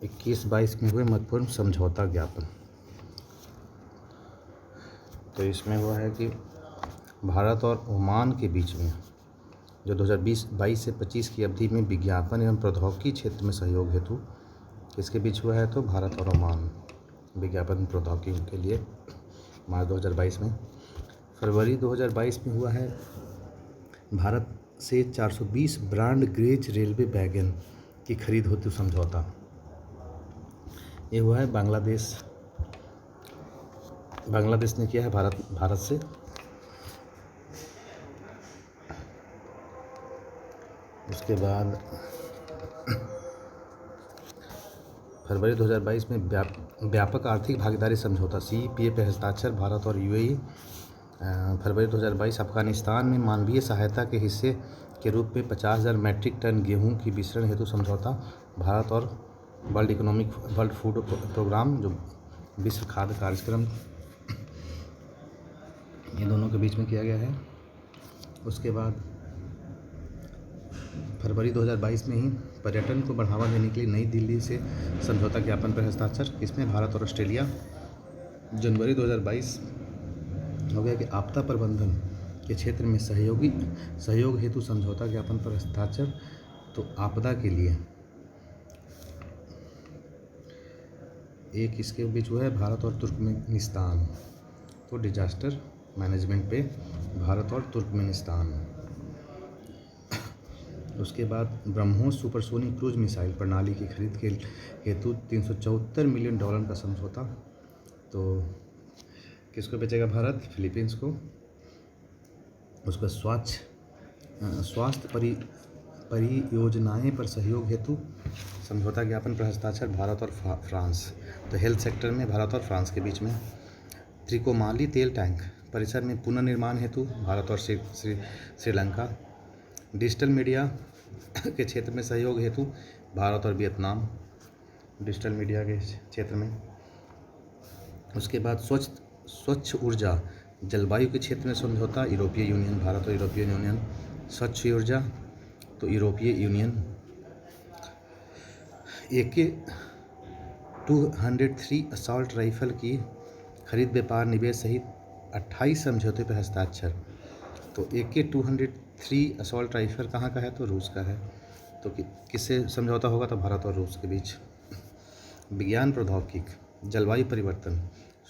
21-22 में हुए महत्वपूर्ण समझौता ज्ञापन। तो इसमें हुआ है कि भारत और ओमान के बीच में जो 2022 से 25 की अवधि में विज्ञापन एवं प्रौद्योगिकी क्षेत्र में सहयोग हेतु किसके बीच हुआ है, तो भारत और ओमान विज्ञापन प्रौद्योगिकी के लिए मार्च 2022 में। फरवरी 2022 में हुआ है भारत से 420 ब्रॉड गेज रेलवे वैगन की खरीद हेतु समझौता। ये हुआ है बांग्लादेश ने किया है भारत से। उसके बाद फरवरी 2022 में व्यापक आर्थिक भागीदारी समझौता CEPA पे हस्ताक्षर भारत और UAE। फरवरी 2022 अफगानिस्तान में मानवीय सहायता के हिस्से के रूप में 50,000 मैट्रिक टन गेहूं की वितरण हेतु समझौता भारत और वर्ल्ड फूड प्रोग्राम जो विश्व खाद्य कार्यक्रम, ये दोनों के बीच में किया गया है। उसके बाद फरवरी 2022 में ही पर्यटन को बढ़ावा देने के लिए नई दिल्ली से समझौता ज्ञापन पर हस्ताक्षर, इसमें भारत और ऑस्ट्रेलिया। जनवरी 2022 हो गया कि आपदा प्रबंधन के क्षेत्र में सहयोग हेतु समझौता ज्ञापन पर हस्ताक्षर। तो आपदा के लिए एक इसके बीच हुआ है भारत और तुर्कमेनिस्तान। तो डिजास्टर मैनेजमेंट पे भारत और तुर्कमेनिस्तान। उसके बाद ब्रह्मोस सुपरसोनिक क्रूज मिसाइल प्रणाली की खरीद के हेतु $374 मिलियन का समझौता। तो किसको बेचेगा भारत, फिलीपींस को। उसका स्वास्थ्य परियोजनाएं पर सहयोग हेतु समझौता ज्ञापन पर हस्ताक्षर भारत और फ्रांस। तो हेल्थ सेक्टर में भारत और फ्रांस के बीच में। त्रिकोमाली तेल टैंक परिसर में पुनर्निर्माण हेतु भारत और श्रीलंका। डिजिटल मीडिया के क्षेत्र में सहयोग हेतु भारत और वियतनाम, डिजिटल मीडिया के क्षेत्र में। उसके बाद स्वच्छ ऊर्जा जलवायु के क्षेत्र में समझौता यूरोपीय यूनियन, भारत और यूरोपीय यूनियन। स्वच्छ ऊर्जा तो यूरोपीय यूनियन। AK-203 असॉल्ट राइफल की खरीद, व्यापार, निवेश सहित 28 समझौते पर हस्ताक्षर। तो AK-203 असॉल्ट राइफल कहाँ का है, तो रूस का है। तो किससे समझौता होगा, तो भारत और रूस के बीच। विज्ञान प्रौद्योगिकी, जलवायु परिवर्तन,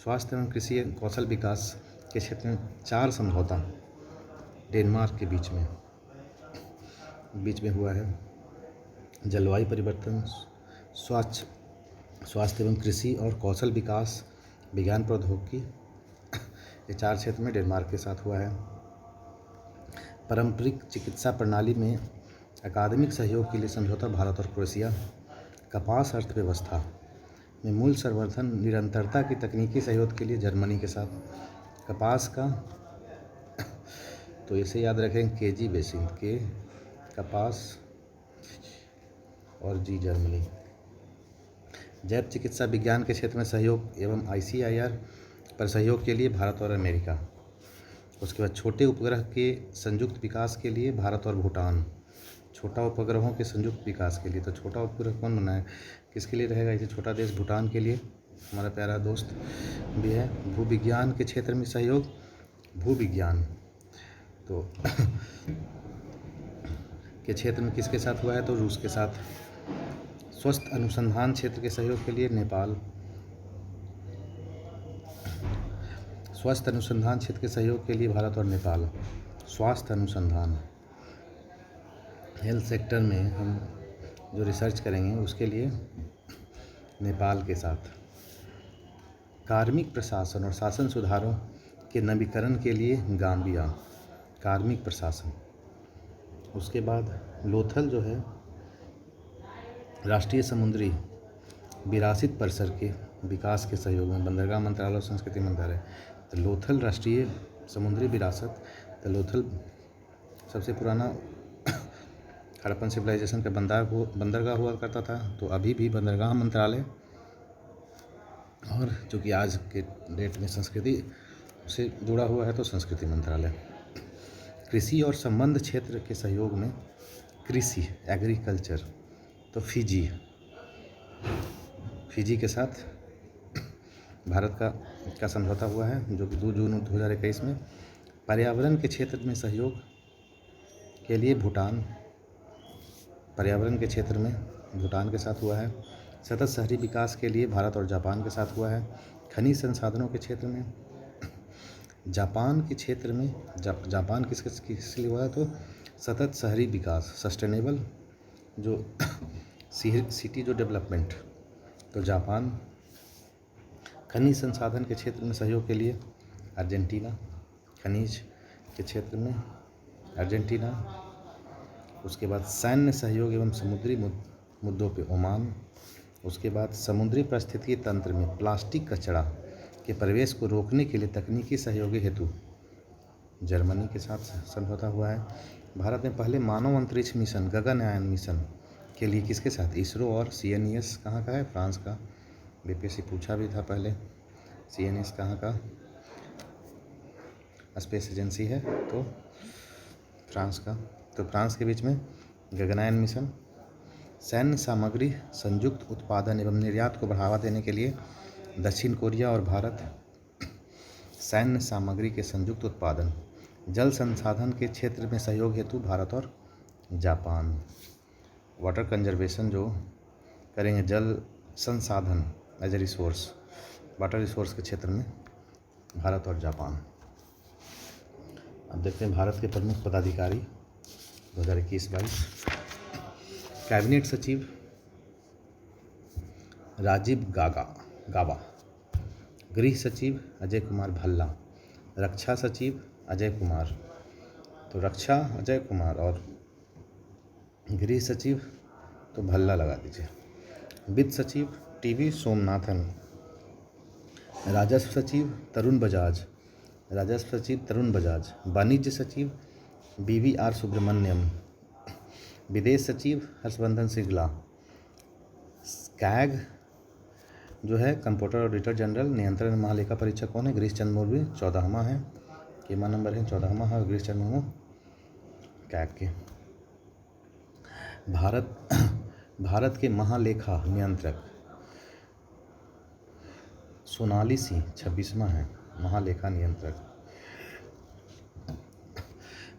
स्वास्थ्य एवं कृषि कौशल विकास के क्षेत्र में 4 समझौता डेनमार्क के बीच में हुआ है। जलवायु परिवर्तन, स्वास्थ्य एवं कृषि और कौशल विकास, विज्ञान प्रौद्योगिकी, ये 4 क्षेत्र में डेनमार्क के साथ हुआ है। पारंपरिक चिकित्सा प्रणाली में अकादमिक सहयोग के लिए समझौता भारत और क्रोएशिया। कपास अर्थव्यवस्था में मूल्य संवर्धन निरंतरता की तकनीकी सहयोग के लिए जर्मनी के साथ। कपास का तो इसे याद रखें KG बेसिन के कपास और G जर्मनी। जैव चिकित्सा विज्ञान के क्षेत्र में सहयोग एवं ICIR पर सहयोग के लिए भारत और अमेरिका। उसके बाद छोटे उपग्रह के संयुक्त विकास के लिए भारत और भूटान। छोटा उपग्रहों के संयुक्त विकास के लिए, तो छोटा उपग्रह कौन बनाए, किसके लिए रहेगा, इसे छोटा देश भूटान के लिए, हमारा प्यारा दोस्त भी है। भूविज्ञान के क्षेत्र में सहयोग, भूविज्ञान तो के क्षेत्र में किसके साथ हुआ है, तो रूस के साथ। स्वास्थ्य अनुसंधान क्षेत्र के सहयोग के लिए नेपाल। स्वास्थ्य अनुसंधान क्षेत्र के सहयोग के लिए भारत और नेपाल। स्वास्थ्य अनुसंधान हेल्थ सेक्टर में हम जो रिसर्च करेंगे उसके लिए नेपाल के साथ। कार्मिक प्रशासन और शासन सुधारों के नवीकरण के लिए गाम्बिया, कार्मिक प्रशासन। उसके बाद लोथल जो है राष्ट्रीय समुद्री विरासत परिसर के विकास के सहयोग में बंदरगाह मंत्रालय और संस्कृति मंत्रालय। तो लोथल राष्ट्रीय समुद्री विरासत, तो लोथल सबसे पुराना हड़प्पन सिविलाइजेशन का बंदरगाह हुआ करता था। तो अभी भी बंदरगाह मंत्रालय, और जो कि आज के डेट में संस्कृति से जुड़ा हुआ है तो संस्कृति मंत्रालय। कृषि और संबंध क्षेत्र के सहयोग में कृषि एग्रीकल्चर, तो फिजी। फिजी के साथ भारत का समझौता हुआ है, जो कि 2 जून 2021 में। पर्यावरण के क्षेत्र में सहयोग के लिए पर्यावरण के क्षेत्र में भूटान के साथ हुआ है। सतत शहरी विकास के लिए भारत और जापान के साथ हुआ है। खनिज संसाधनों के क्षेत्र में जापान किसके लिए हुआ है, तो सतत शहरी विकास, सस्टेनेबल जो सिटी जो डेवलपमेंट, तो जापान। खनिज संसाधन के क्षेत्र में सहयोग के लिए अर्जेंटीना, खनिज के क्षेत्र में अर्जेंटीना। उसके बाद सैन्य सहयोग एवं समुद्री मुद्दों पे ओमान। उसके बाद समुद्री पारिस्थितिकी तंत्र में प्लास्टिक कचरा के प्रवेश को रोकने के लिए तकनीकी सहयोग हेतु जर्मनी के साथ समझौता हुआ है। भारत में पहले मानव अंतरिक्ष मिशन गगनयान मिशन के लिए किसके साथ, इसरो और CNES कहाँ का है, फ्रांस का। BPSC पूछा भी था पहले, CNES कहाँ का स्पेस एजेंसी है, तो फ्रांस का। तो फ्रांस के बीच में गगनयान मिशन। सैन्य सामग्री संयुक्त उत्पादन एवं निर्यात को बढ़ावा देने के लिए दक्षिण कोरिया और भारत। सैन्य सामग्री के संयुक्त उत्पादन। जल संसाधन के क्षेत्र में सहयोग हेतु भारत और जापान। वाटर कंजर्वेशन जो करेंगे, जल संसाधन as a resource, water resource के क्षेत्र में भारत और जापान। अब देखते हैं भारत के प्रमुख पदाधिकारी 2021-22। कैबिनेट सचिव राजीव गाबा। गृह सचिव अजय कुमार भल्ला। रक्षा सचिव अजय कुमार, तो रक्षा अजय कुमार और गृह सचिव तो भल्ला लगा दीजिए। वित्त सचिव TB सोमनाथन। राजस्व सचिव तरुण बजाज। वाणिज्य सचिव BVR सुब्रमण्यम। विदेश सचिव हर्षवर्धन श्रिंगला। कैग जो है कंप्यूटर ऑडिटर जनरल नियंत्रण महालेखा परीक्षक कौन है, गिरीश चंद्र मुर्मू 14वां है, केमा नंबर है 14वां है गिरीश चंद्र मुर्मू कैग के। भारत के महालेखा नियंत्रक सोनाली सिंह 26वां है महालेखा नियंत्रक।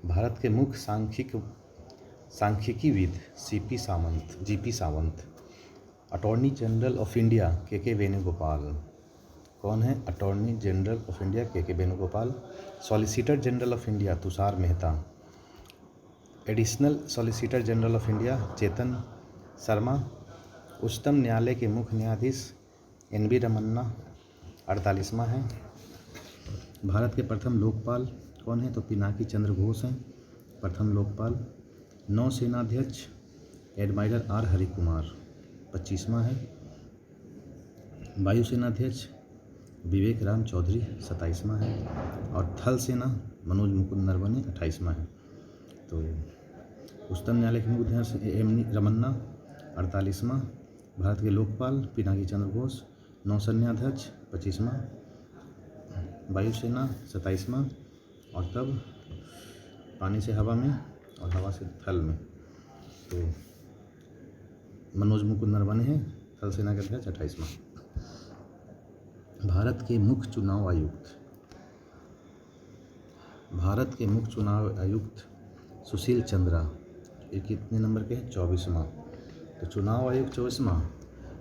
भारत के मुख्य सांख्यिकीविद GP Sawant. Attorney general of India KK Venugopal. कौन है, attorney general of India KK Venugopal. Solicitor general of India Tushar Mehta. Additional solicitor general of India Chetan Sharma. उच्चतम न्यायालय के मुख्य न्यायाधीश NV रमन्ना 48वां है। भारत के प्रथम लोकपाल कौन है, तो पिनाकी चंद्र घोष हैं प्रथम लोकपाल। नौसेनाध्यक्ष एडमायरल R हरिकुमार 25वां है। वायुसेनाध्यक्ष विवेक राम चौधरी 27वां है। और थल सेना मनोज मुकुंद नरवणे 28वां है। तो उच्चतम न्यायालय के मुख्य न्यायाधीश NV रमन्ना 48वां। भारत के लोकपाल पिनाकी चंद्र घोष। नौसेनाध्यक्ष 25वां। वायुसेना 27वां। और तब पानी से हवा में और हवा से थल में तो मनोज मुकुंद नरवणे हैं थल सेना के अध्यक्ष 28वां। भारत के मुख्य चुनाव आयुक्त सुशील चंद्रा, ये कितने नंबर के हैं, 24वां। तो चुनाव आयुक्त 24वां,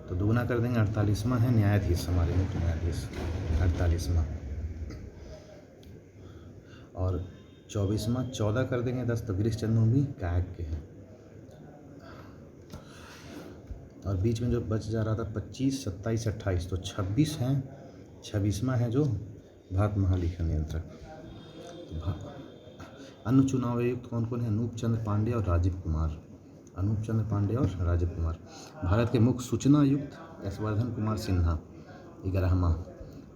तो दोगुना कर देंगे 48वां है न्यायाधीश, हमारे मुख्य न्यायाधीश 48वां। और 24वां 14 कर देंगे 10, तो गिरीश चंद्र मुर्मू कैग के हैं। और बीच में जो बच जा रहा था 25, 27, 28, तो 26 हैं, 26वां है जो भारत महालेखा नियंत्रक। अन्य चुनाव आयुक्त कौन कौन है, अनूप चंद्र पांडे और राजीव कुमार। भारत के मुख्य सूचना आयुक्त यशवर्धन कुमार सिन्हा 11वां।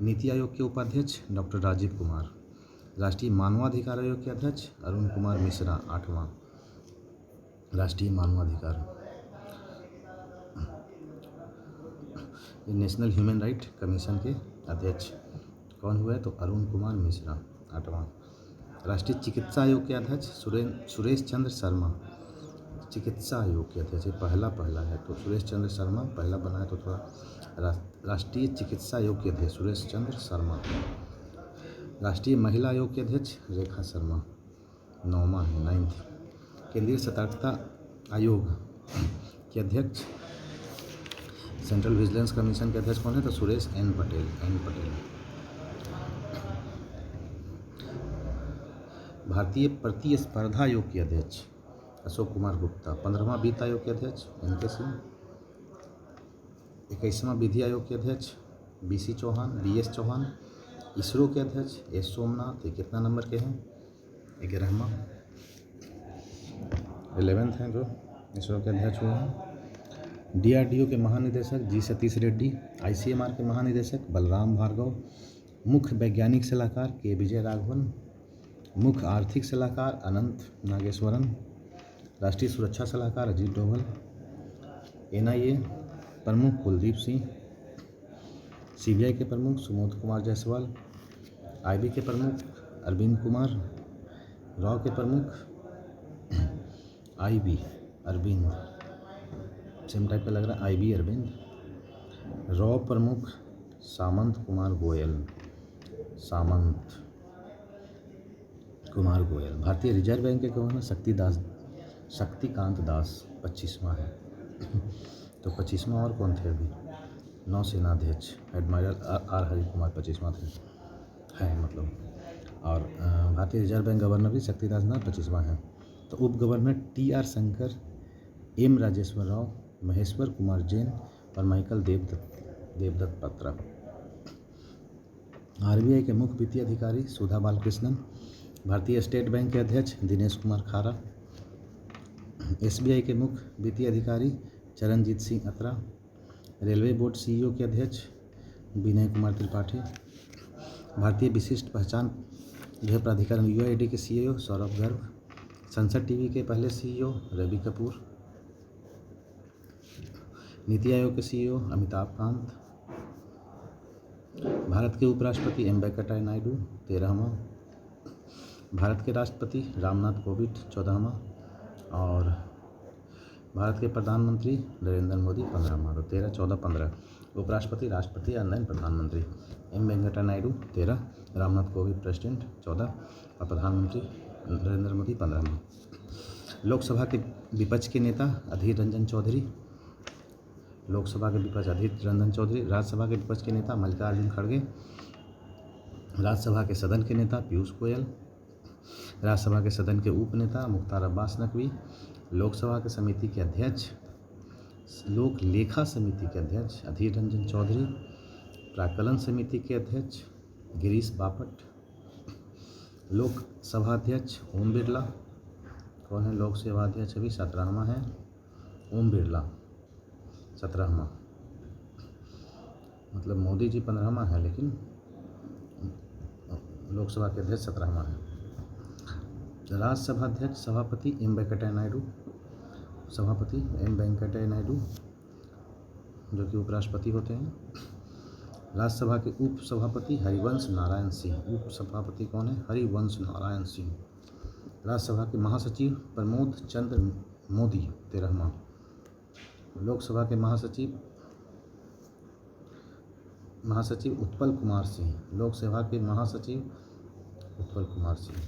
नीति आयोग के उपाध्यक्ष डॉक्टर राजीव कुमार। राष्ट्रीय मानवाधिकार आयोग के अध्यक्ष अरुण कुमार मिश्रा 8वां। राष्ट्रीय मानवाधिकार नेशनल ह्यूमन राइट कमीशन के अध्यक्ष कौन हुए, तो अरुण कुमार मिश्रा 8वां। राष्ट्रीय चिकित्सा आयोग के अध्यक्ष सुरेश चंद्र शर्मा चिकित्सा आयोग के अध्यक्ष, ये पहला है तो सुरेश चंद्र शर्मा पहला बना है, तो थोड़ा राष्ट्रीय चिकित्सा आयोग के अध्यक्ष सुरेश चंद्र शर्मा। राष्ट्रीय महिला आयोग के अध्यक्ष रेखा शर्मा, 9वां है, 9th। केंद्रीय सतर्कता आयोग के अध्यक्ष, सेंट्रल विजिलेंस कमीशन के अध्यक्ष कौन है, तो सुरेश एन पटेल। भारतीय प्रतिस्पर्धा आयोग के अध्यक्ष अशोक कुमार गुप्ता। 15वां वित्त आयोग के अध्यक्ष एन.के. सिंह। 21वां विधि आयोग के अध्यक्ष बी.सी. चौहान, बी.एस. चौहान। इसरो के अध्यक्ष एस सोमनाथ, ये कितना नंबर के हैं, 11वां, 11th हैं जो इसरो के अध्यक्ष हुए हैं। DRDO के महानिदेशक जी सतीश रेड्डी। ICMR के महानिदेशक बलराम भार्गव। मुख्य वैज्ञानिक सलाहकार के विजय राघवन। मुख्य आर्थिक सलाहकार अनंत नागेश्वरन। राष्ट्रीय सुरक्षा सलाहकार अजीत डोभाल। NIA प्रमुख कुलदीप सिंह। CBI के प्रमुख सुमोद कुमार जायसवाल। IB के प्रमुख अरविंद कुमार। रॉ के प्रमुख IB अरविंद, सेम टाइप का लग रहा है, IB अरविंद। रॉ प्रमुख सामंत कुमार गोयल। भारतीय रिजर्व बैंक के गवर्नर शक्तिकांत दास, 25वां है। तो 25वां और कौन थे अभी, नौसेनाध्यक्ष एडमिरल आर हरि कुमार 25वां थे, है मतलब। और भारतीय रिजर्व बैंक गवर्नर भी शक्तिदास दास 25वां है। तो उप governor TR Shankar, M Rajeshwar Rao, Maheshwar Kumar Jain और माइकल देवदत्त पत्रा। RBI के मुख्य वित्तीय अधिकारी सुधा बालकृष्णन। भारतीय स्टेट बैंक के अध्यक्ष दिनेश कुमार खारा। SBI के मुख्य वित्तीय अधिकारी Charanjit Singh अत्रा। Railway board CEO के अध्यक्ष विनय कुमार त्रिपाठी। भारतीय विशिष्ट पहचान प्राधिकरण UID के CEO सौरभ गर्ग। संसद टीवी के पहले CEO रवि कपूर। नीति आयोग के CEO अमिताभ कांत। भारत के उपराष्ट्रपति M वेंकैया नायडू, 13वां। भारत के राष्ट्रपति रामनाथ कोविंद, 14वां। और भारत के प्रधानमंत्री नरेंद्र मोदी, 15वां। तो 13, 14, 15 उपराष्ट्रपति, राष्ट्रपति एंड देन प्रधानमंत्री। M वेंकैया नायडू 13, रामनाथ कोविंद प्रेसिडेंट 14 और प्रधानमंत्री नरेंद्र मोदी 15वां। लोकसभा के विपक्ष के नेता अधीर रंजन चौधरी। लोकसभा के विपक्ष अधीर रंजन चौधरी। राज्यसभा के विपक्ष के नेता मल्लिकार्जुन खड़गे। राज्यसभा के सदन के नेता पीयूष गोयल। राज्यसभा के सदन के उप नेता मुख्तार अब्बास नकवी। लोकसभा के समिति के अध्यक्ष, लोक लेखा समिति के अध्यक्ष अधीर रंजन चौधरी। प्राक्कलन समिति के अध्यक्ष गिरीश बापट। लोकसभा अध्यक्ष ओम बिरला। कौन है लोकसभा अध्यक्ष अभी, 17वां है ओम बिरला, 17वां। मतलब मोदी जी 15वां है, लेकिन लोकसभा के अध्यक्ष 17वां है। राज्यसभा अध्यक्ष सभापति M वेंकैया नायडू। सभापति M वेंकैया नायडू जो कि उपराष्ट्रपति होते हैं। राज्यसभा के उप सभापति हरिवंश नारायण सिंह। उप सभापति कौन है, हरिवंश नारायण सिंह। राज्यसभा के महासचिव प्रमोद चंद्र मोदी, 13वां। लोकसभा के महासचिव उत्पल कुमार सिंह। लोकसभा के महासचिव उत्पल कुमार सिंह।